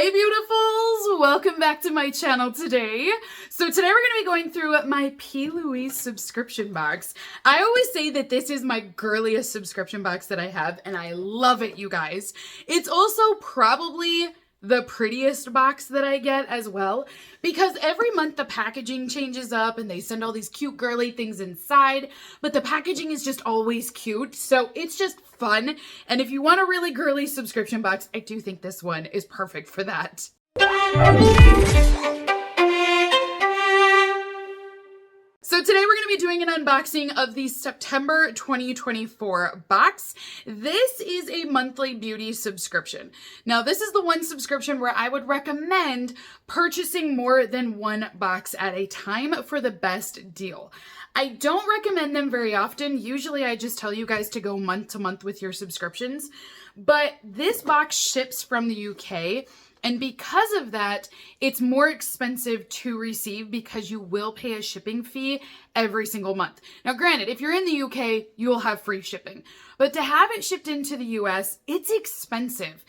Hey beautifuls, welcome back to my channel today. So today we're going to be going through my PLouise subscription box. I always say that this is my girliest subscription box that I have, and I love it, you guys. It's also probably the prettiest box that I get as well, because every month the packaging changes up and they send all these cute girly things inside, but the packaging is just always cute, so it's just fun. And if you want a really girly subscription box, I do think this one is perfect for that. So today we're going to be doing an unboxing of the September 2024 box. This is a monthly beauty subscription. Now this is the one subscription where I would recommend purchasing more than one box at a time for the best deal. I don't recommend them very often. Usually I just tell you guys to go month to month with your subscriptions, but this box ships from the UK. And because of that, it's more expensive to receive because you will pay a shipping fee every single month. Now, granted, if you're in the UK, you'll have free shipping. But to have it shipped into the US, it's expensive.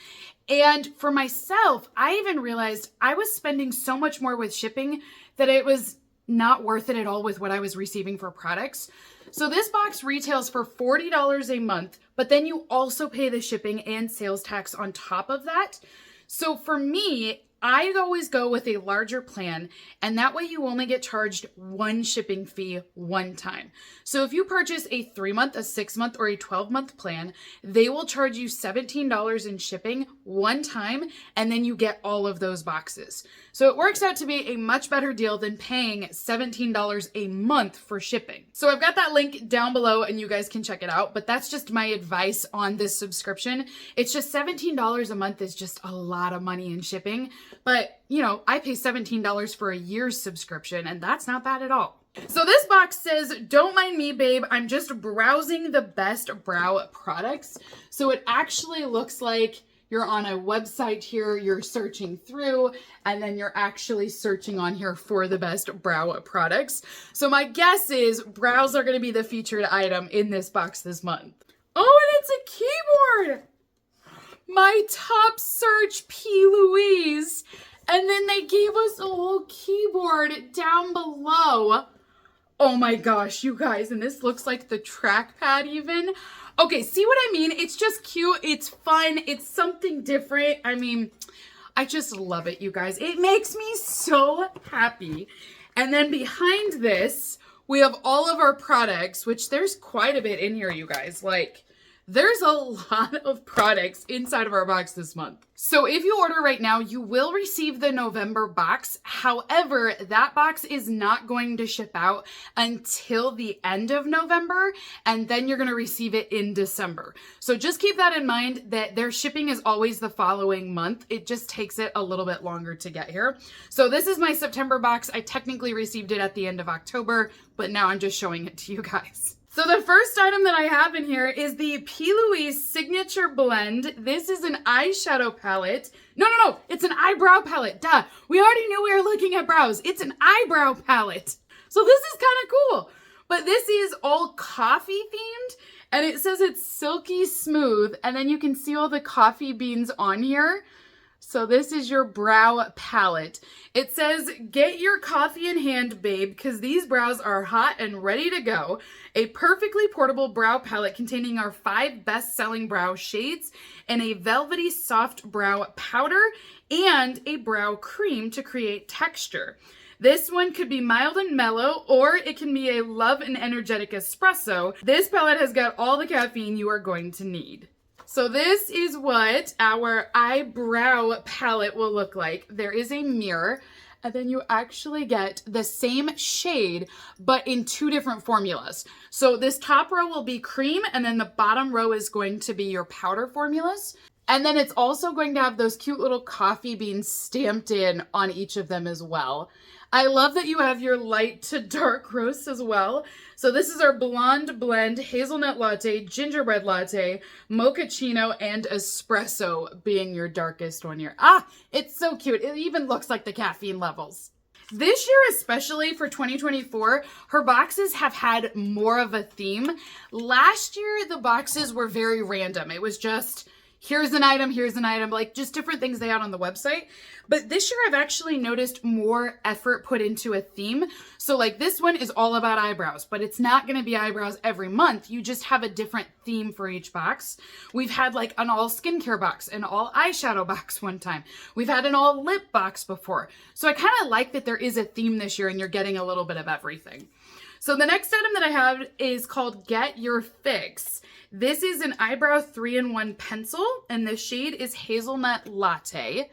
And for myself, I even realized I was spending so much more with shipping that it was not worth it at all with what I was receiving for products. So this box retails for $40 a month, but then you also pay the shipping and sales tax on top of that. So for me, I always go with a larger plan, and that way you only get charged one shipping fee one time. So if you purchase a 3-month, a 6-month, or a 12-month plan, they will charge you $17 in shipping one time, and then you get all of those boxes. So it works out to be a much better deal than paying $17 a month for shipping. So I've got that link down below and you guys can check it out, but that's just my advice on this subscription. It's just $17 a month is just a lot of money in shipping. But, you know, I pay $17 for a year's subscription, and that's not bad at all. So this box says, "Don't mind me, babe. I'm just browsing the best brow products." So it actually looks like you're on a website here, you're searching through, and then you're actually searching on here for the best brow products. So my guess is brows are going to be the featured item in this box this month. Oh, and it's a keyboard! My top search, PLouise, and then they gave us a whole keyboard down below. Oh my gosh, you guys, and this looks like the trackpad even. Okay, see what I mean? It's just cute, it's fun, it's something different. I mean, I just love it, you guys. It makes me so happy. And then behind this, we have all of our products, which there's quite a bit in here, you guys. Like, there's a lot of products inside of our box this month. So if you order right now, you will receive the November box. However, that box is not going to ship out until the end of November, and then you're going to receive it in December. So just keep that in mind that their shipping is always the following month. It just takes it a little bit longer to get here. So this is my September box. I technically received it at the end of October, but now I'm just showing it to you guys. So the first item that I have in here is the PLouise Signature Blend. This is an eyeshadow palette. No, it's an eyebrow palette. Duh, we already knew we were looking at brows. It's an eyebrow palette. So this is kind of cool. But this is all coffee themed, and it says it's silky smooth, and then you can see all the coffee beans on here. So this is your brow palette. It says, "Get your coffee in hand, babe, because these brows are hot and ready to go." A perfectly portable brow palette containing our 5 best-selling brow shades and a velvety soft brow powder and a brow cream to create texture. This one could be mild and mellow, or it can be a love and energetic espresso. This palette has got all the caffeine you are going to need. So this is what our eyebrow palette will look like. There is a mirror, and then you actually get the same shade, but in 2 different formulas. So this top row will be cream, and then the bottom row is going to be your powder formulas. And then it's also going to have those cute little coffee beans stamped in on each of them as well. I love that you have your light to dark roast as well. So this is our blonde blend, hazelnut latte, gingerbread latte, mochaccino, and espresso being your darkest one here. Ah, it's so cute. It even looks like the caffeine levels. This year, especially for 2024, her boxes have had more of a theme. Last year, the boxes were very random. It was just, here's an item, like just different things they had on the website. But this year I've actually noticed more effort put into a theme. So like this one is all about eyebrows, but it's not going to be eyebrows every month. You just have a different theme for each box. We've had like an all skincare box, an all eyeshadow box one time. We've had an all lip box before. So I kind of like that there is a theme this year and you're getting a little bit of everything. So the next item that I have is called Get Your Fix. This is an eyebrow 3-in-1 pencil and the shade is Hazelnut Latte.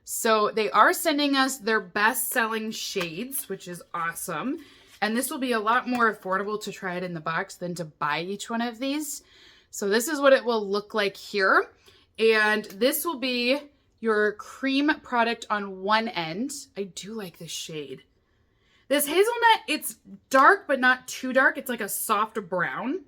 So they are sending us their best-selling shades, which is awesome. And this will be a lot more affordable to try it in the box than to buy each one of these. So this is what it will look like here. And this will be your cream product on one end. I do like this shade. This hazelnut, it's dark, but not too dark. It's like a soft brown.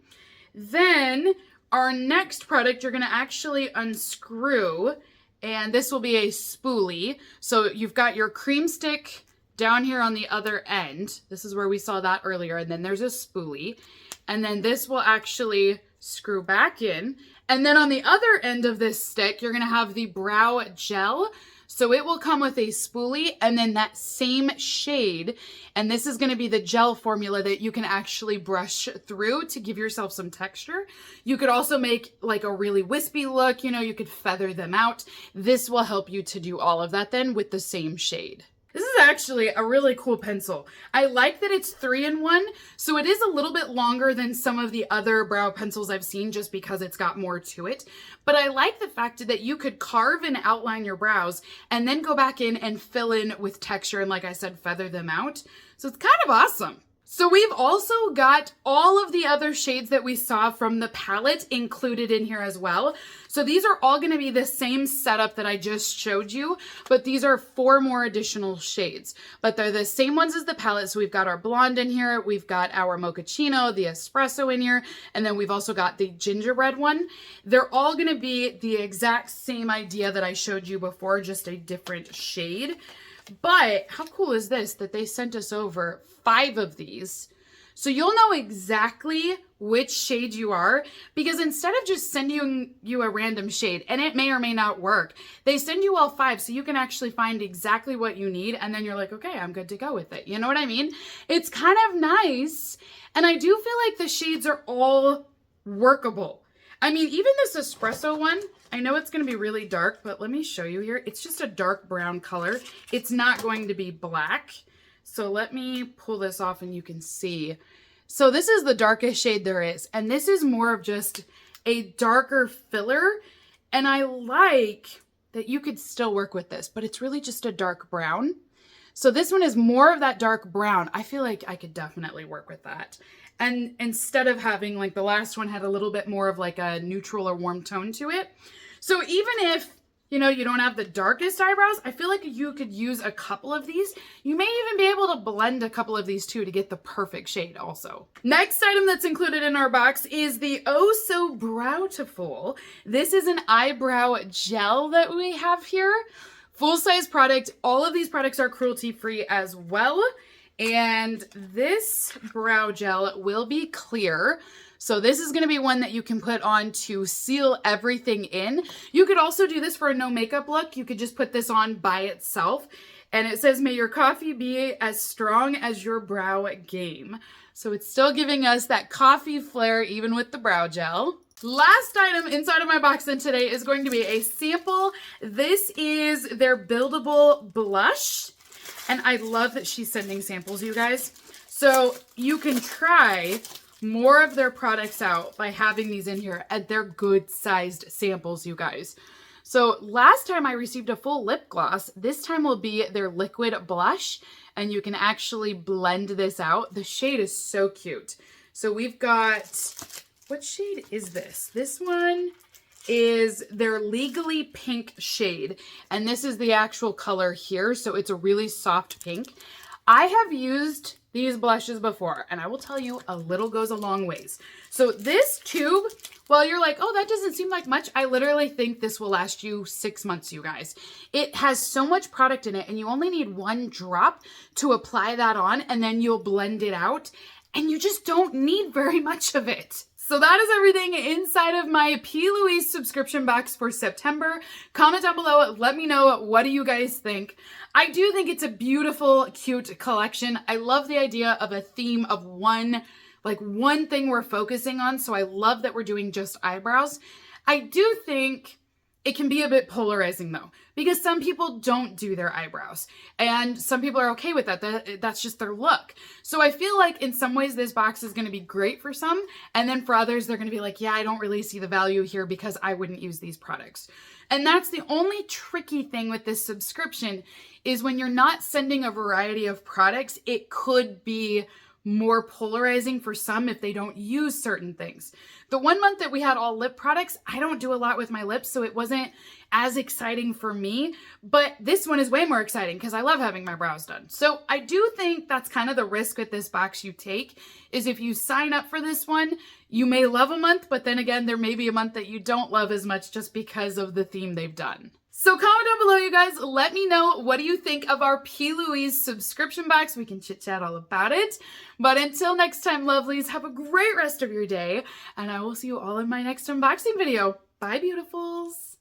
Then our next product, you're gonna actually unscrew, and this will be a spoolie. So you've got your cream stick down here on the other end. This is where we saw that earlier. And then there's a spoolie. And then this will actually screw back in. And then on the other end of this stick, you're gonna have the brow gel. So it will come with a spoolie and then that same shade. And this is going to be the gel formula that you can actually brush through to give yourself some texture. You could also make like a really wispy look, you know, you could feather them out. This will help you to do all of that then with the same shade. This is actually a really cool pencil. I like that it's 3-in-1, so it is a little bit longer than some of the other brow pencils I've seen just because it's got more to it. But I like the fact that you could carve and outline your brows and then go back in and fill in with texture and, like I said, feather them out. So it's kind of awesome. So we've also got all of the other shades that we saw from the palette included in here as well. So these are all going to be the same setup that I just showed you, but these are 4 more additional shades. But they're the same ones as the palette. So we've got our blonde in here, we've got our mochaccino, the espresso in here, and then we've also got the gingerbread one. They're all going to be the exact same idea that I showed you before, just a different shade. But how cool is this that they sent us over 5 of these? So you'll know exactly which shade you are, because instead of just sending you a random shade, and it may or may not work, they send you all 5 so you can actually find exactly what you need, and then you're like, okay, I'm good to go with it. You know what I mean? It's kind of nice, and I do feel like the shades are all workable. I mean, even this espresso one, I know it's going to be really dark, but let me show you here. It's just a dark brown color. It's not going to be black. So let me pull this off and you can see. So this is the darkest shade there is. And this is more of just a darker filler. And I like that you could still work with this, but it's really just a dark brown. So this one is more of that dark brown. I feel like I could definitely work with that. And instead of having like the last one had a little bit more of like a neutral or warm tone to it. So even if, you know, you don't have the darkest eyebrows, I feel like you could use a couple of these. You may even be able to blend a couple of these too to get the perfect shade also. Next item that's included in our box is the Oh So Browtiful. This is an eyebrow gel that we have here. Full-size product. All of these products are cruelty-free as well. And this brow gel will be clear. So this is going to be one that you can put on to seal everything in. You could also do this for a no makeup look. You could just put this on by itself. And it says, may your coffee be as strong as your brow game. So it's still giving us that coffee flair even with the brow gel. Last item inside of my box then today is going to be a sample. This is their buildable blush. And I love that she's sending samples, you guys. So you can try more of their products out by having these in here, and they're good sized samples, you guys. So last time I received a full lip gloss. This time will be their liquid blush, and you can actually blend this out. The shade is so cute. So we've got, what shade is this? This one is their Legally Pink shade, and this is the actual color here. So it's a really soft pink. I have used these blushes before, and I will tell you, a little goes a long ways. So this tube, while you're like, oh, that doesn't seem like much, I literally think this will last you 6 months, you guys. It has so much product in it, and you only need 1 drop to apply that on, and then you'll blend it out, and you just don't need very much of it. So that is everything inside of my PLouise subscription box for September. Comment down below, let me know, what do you guys think? I do think it's a beautiful, cute collection. I love the idea of a theme of one thing we're focusing on. So I love that we're doing just eyebrows. I do think it can be a bit polarizing though, because some people don't do their eyebrows and some people are okay with that. That's just their look. So I feel like in some ways this box is going to be great for some. And then for others, they're going to be like, yeah, I don't really see the value here because I wouldn't use these products. And that's the only tricky thing with this subscription is when you're not sending a variety of products, it could be more polarizing for some if they don't use certain things. The 1 month that we had all lip products, I don't do a lot with my lips, so it wasn't as exciting for me, but this one is way more exciting because I love having my brows done. So I do think that's kind of the risk with this box you take, is if you sign up for this one, you may love a month, but then again, there may be a month that you don't love as much just because of the theme they've done. So comment down below, you guys. Let me know, what do you think of our PLouise subscription box? We can chit chat all about it. But until next time, lovelies, have a great rest of your day. And I will see you all in my next unboxing video. Bye, beautifuls.